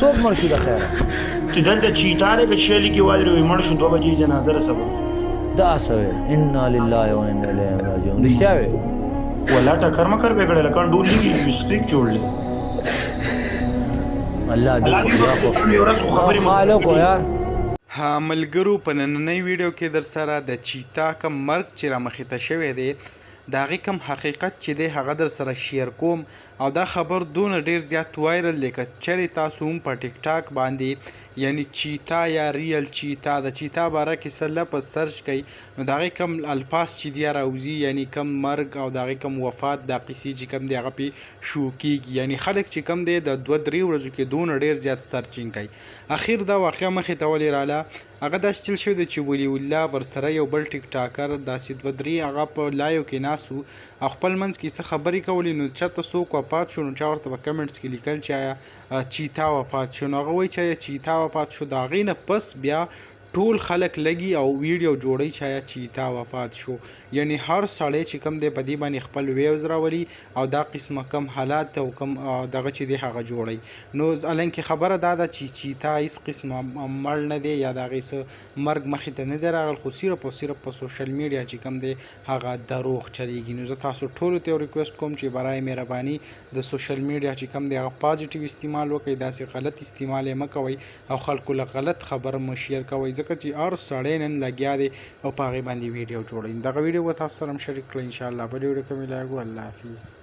څوک مړ شو د خیره چې دلته چیتا دی که شیلي کې وایي مړ شو 2 بجې جنازه رسوه دا څه ویل انا لله و انا الیه راجعون رښتیا ویل والله ټکر مکر به کړی لکه ډول لګي مسکریک جوړ لی الله دې خالق یار ها ملګرو په نننۍ ویډیو کې در سره د چیتا کم مرګ چې را مخې ته شوی دی د هغې کم حقیقت چې دی هغه در سره شیر کوم او دا خبر دونه ډیر زیات وایرل دی که چېرې تاسو هم په ټیک ټاک باندې یعنی چیتا یا ریل چیتا د چیتا باره کې څه لفظ سرچ کوئ نو د هغې کم الفاظ چې دی راوځي یعنی کم مرګ او د هغې کم وفات دا قیسې چې کم دی هغه پې شو کېږي یعنی خلک چې کم دی د 2-3 ورځو کې دونه ډیر زیات سرچینګ کوي اخر دا واقعه مخې ته ولې راله هغه داسې چل شوی دی چې ولی الله ورسره یو بل ټیک ټاکر داسې 2-3 هغه په لایو کې ناسو او خپل منځ کې څه خبرې کولې نو چېرته څوک وفات شو نو چا ورته په کمنټس کې لیکل چې آیا چیتا وفات شو نو هغه وایي چې آیا چیتا وفات شو د هغې نه پس بیا ټول خلک لګي او ویډیو جوړی چې آیا چیتا وفات شو یعنی هر سړی چې کم دی په دې باندې خپل ویوز راولي او دا قسمه کم حالات او کم دغه چې دی هغه جوړی نو الانکې خبره دا ده چې چیتا هیڅ قسمه مړ نه دی یا د هغې څه مرګ مخې ته نه دی راغلی خو صرف او صرف په سوشل میډیا چې کم دی هغه دروغ چلیږي نو زه تاسو ټولو ته یو ریکویسټ کوم چې برای مهرباني د سوشل میډیا چې کم دی هغه پازیټیو استعمال وکړئ داسې غلط استعمال یې مه کوئ او خلکو له غلط خبر مه شیر کوئ ځکه چې هر سړی نن لګیا دی او په هغې باندې ویډیو جوړوي دغه ویډیو به تاسو سره هم شریک کړئ انشاءالله بلې ویډیو کې مې لاګو الله حافظ